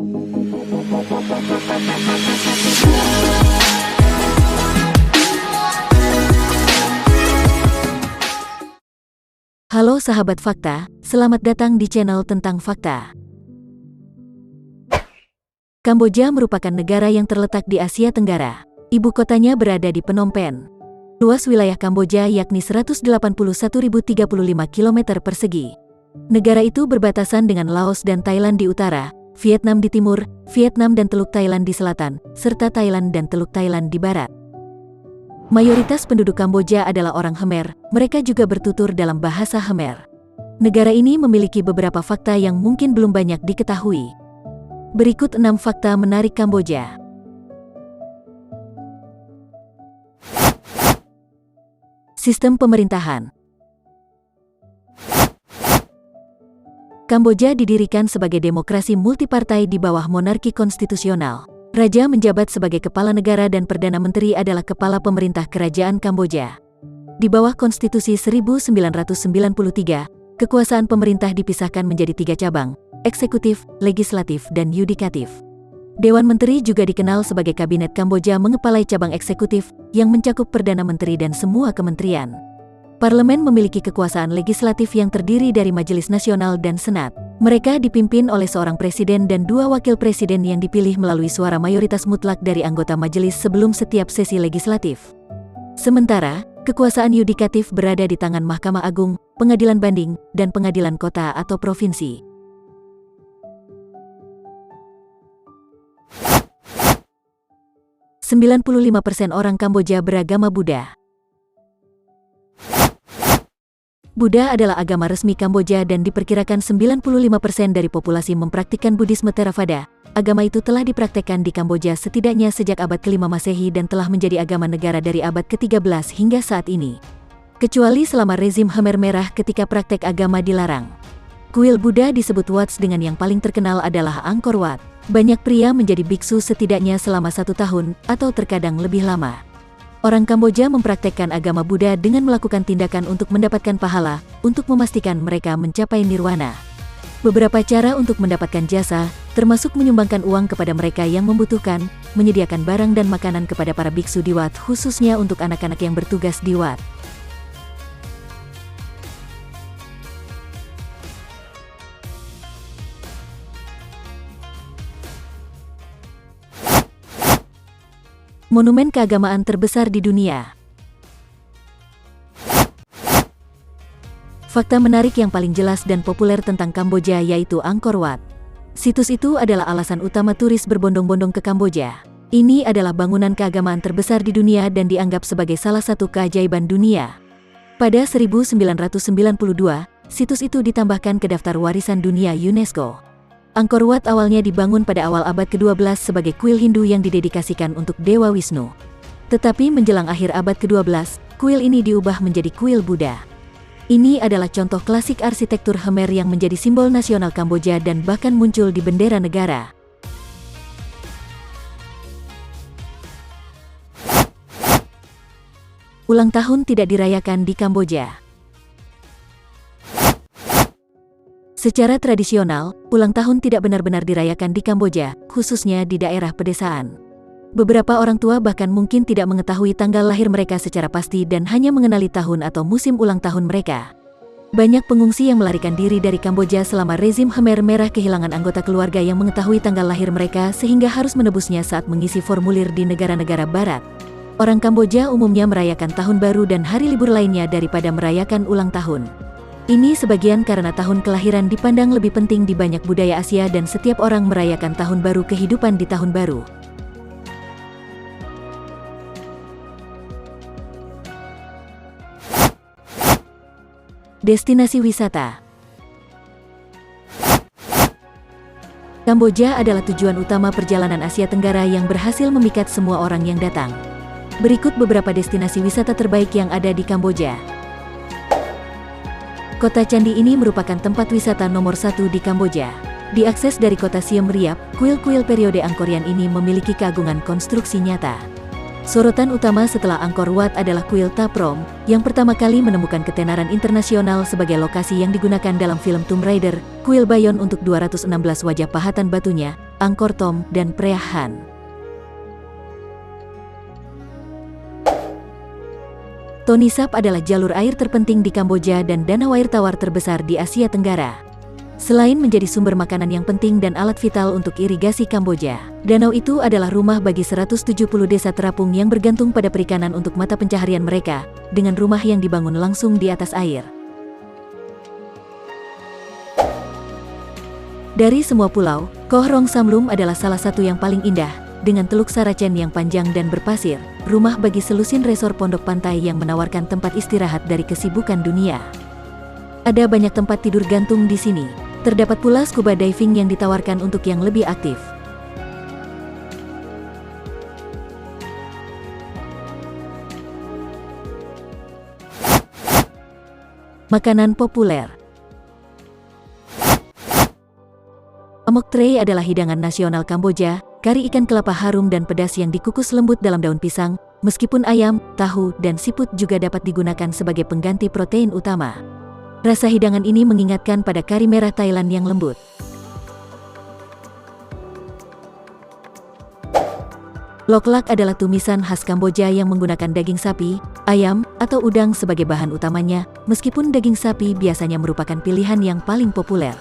Halo sahabat fakta, selamat datang di channel tentang fakta. Kamboja merupakan negara yang terletak di Asia Tenggara. Ibu kotanya berada di Phnom Penh. Luas wilayah Kamboja yakni 181.035 km persegi. Negara itu berbatasan dengan Laos dan Thailand di utara, Vietnam di timur, Vietnam dan Teluk Thailand di selatan, serta Thailand dan Teluk Thailand di barat. Mayoritas penduduk Kamboja adalah orang Khmer, mereka juga bertutur dalam bahasa Khmer. Negara ini memiliki beberapa fakta yang mungkin belum banyak diketahui. Berikut 6 fakta menarik Kamboja. Sistem pemerintahan. Kamboja didirikan sebagai demokrasi multipartai di bawah monarki konstitusional. Raja menjabat sebagai kepala negara dan Perdana Menteri adalah kepala pemerintah kerajaan Kamboja. Di bawah konstitusi 1993, kekuasaan pemerintah dipisahkan menjadi 3 cabang, eksekutif, legislatif, dan yudikatif. Dewan Menteri juga dikenal sebagai Kabinet Kamboja mengepalai cabang eksekutif, yang mencakup Perdana Menteri dan semua kementerian. Parlemen memiliki kekuasaan legislatif yang terdiri dari Majelis Nasional dan Senat. Mereka dipimpin oleh seorang presiden dan 2 wakil presiden yang dipilih melalui suara mayoritas mutlak dari anggota majelis sebelum setiap sesi legislatif. Sementara, kekuasaan yudikatif berada di tangan Mahkamah Agung, Pengadilan Banding, dan Pengadilan Kota atau Provinsi. %95 orang Kamboja beragama Buddha. Buddha adalah agama resmi Kamboja dan diperkirakan 95% dari populasi mempraktikkan Buddhisme Theravada. Agama itu telah dipraktekkan di Kamboja setidaknya sejak abad ke-5 Masehi dan telah menjadi agama negara dari abad ke-13 hingga saat ini. Kecuali selama rezim Khmer Merah ketika praktek agama dilarang. Kuil Buddha disebut Wat dengan yang paling terkenal adalah Angkor Wat. Banyak pria menjadi biksu setidaknya selama 1 tahun atau terkadang lebih lama. Orang Kamboja mempraktekkan agama Buddha dengan melakukan tindakan untuk mendapatkan pahala, untuk memastikan mereka mencapai nirwana. Beberapa cara untuk mendapatkan jasa, termasuk menyumbangkan uang kepada mereka yang membutuhkan, menyediakan barang dan makanan kepada para biksu di Wat, khususnya untuk anak-anak yang bertugas di Wat. Monumen keagamaan terbesar di dunia. Fakta menarik yang paling jelas dan populer tentang Kamboja yaitu Angkor Wat. Situs itu adalah alasan utama turis berbondong-bondong ke Kamboja. Ini adalah bangunan keagamaan terbesar di dunia dan dianggap sebagai salah satu keajaiban dunia. Pada 1992, situs itu ditambahkan ke daftar warisan dunia UNESCO. Angkor Wat awalnya dibangun pada awal abad ke-12 sebagai kuil Hindu yang didedikasikan untuk Dewa Wisnu. Tetapi menjelang akhir abad ke-12, kuil ini diubah menjadi kuil Buddha. Ini adalah contoh klasik arsitektur Khmer yang menjadi simbol nasional Kamboja dan bahkan muncul di bendera negara. Ulang tahun tidak dirayakan di Kamboja. Secara tradisional, ulang tahun tidak benar-benar dirayakan di Kamboja, khususnya di daerah pedesaan. Beberapa orang tua bahkan mungkin tidak mengetahui tanggal lahir mereka secara pasti dan hanya mengenali tahun atau musim ulang tahun mereka. Banyak pengungsi yang melarikan diri dari Kamboja selama rezim Khmer Merah kehilangan anggota keluarga yang mengetahui tanggal lahir mereka sehingga harus menebusnya saat mengisi formulir di negara-negara barat. Orang Kamboja umumnya merayakan tahun baru dan hari libur lainnya daripada merayakan ulang tahun. Ini sebagian karena tahun kelahiran dipandang lebih penting di banyak budaya Asia dan setiap orang merayakan tahun baru kehidupan di tahun baru. Destinasi wisata. Kamboja adalah tujuan utama perjalanan Asia Tenggara yang berhasil memikat semua orang yang datang. Berikut beberapa destinasi wisata terbaik yang ada di Kamboja. Kota Candi ini merupakan tempat wisata nomor 1 di Kamboja. Diakses dari kota Siem Reap, kuil-kuil periode Angkorian ini memiliki keagungan konstruksi nyata. Sorotan utama setelah Angkor Wat adalah kuil Ta Prohm, yang pertama kali menemukan ketenaran internasional sebagai lokasi yang digunakan dalam film Tomb Raider, kuil Bayon untuk 216 wajah pahatan batunya, Angkor Thom, dan Preah Han. Tonle Sap adalah jalur air terpenting di Kamboja dan danau air tawar terbesar di Asia Tenggara. Selain menjadi sumber makanan yang penting dan alat vital untuk irigasi Kamboja, danau itu adalah rumah bagi 170 desa terapung yang bergantung pada perikanan untuk mata pencaharian mereka, dengan rumah yang dibangun langsung di atas air. Dari semua pulau, Koh Rong Samlum adalah salah satu yang paling indah, dengan Teluk Saracen yang panjang dan berpasir, rumah bagi selusin resor pondok pantai yang menawarkan tempat istirahat dari kesibukan dunia. Ada banyak tempat tidur gantung di sini. Terdapat pula scuba diving yang ditawarkan untuk yang lebih aktif. Makanan populer. Amok Tray adalah hidangan nasional Kamboja, kari ikan kelapa harum dan pedas yang dikukus lembut dalam daun pisang, meskipun ayam, tahu, dan siput juga dapat digunakan sebagai pengganti protein utama. Rasa hidangan ini mengingatkan pada kari merah Thailand yang lembut. Lok Lak adalah tumisan khas Kamboja yang menggunakan daging sapi, ayam, atau udang sebagai bahan utamanya, meskipun daging sapi biasanya merupakan pilihan yang paling populer.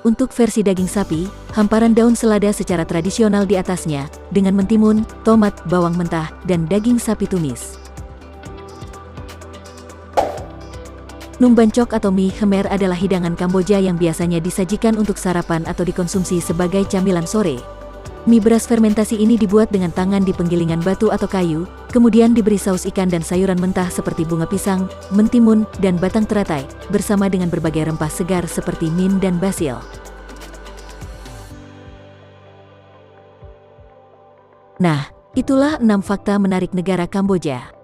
Untuk versi daging sapi, hamparan daun selada secara tradisional di atasnya, dengan mentimun, tomat, bawang mentah, dan daging sapi tumis. Num Bancok atau mie Khmer adalah hidangan Kamboja yang biasanya disajikan untuk sarapan atau dikonsumsi sebagai camilan sore. Mie beras fermentasi ini dibuat dengan tangan di penggilingan batu atau kayu, kemudian diberi saus ikan dan sayuran mentah seperti bunga pisang, mentimun, dan batang teratai, bersama dengan berbagai rempah segar seperti mint dan basil. Nah, itulah 6 fakta menarik negara Kamboja.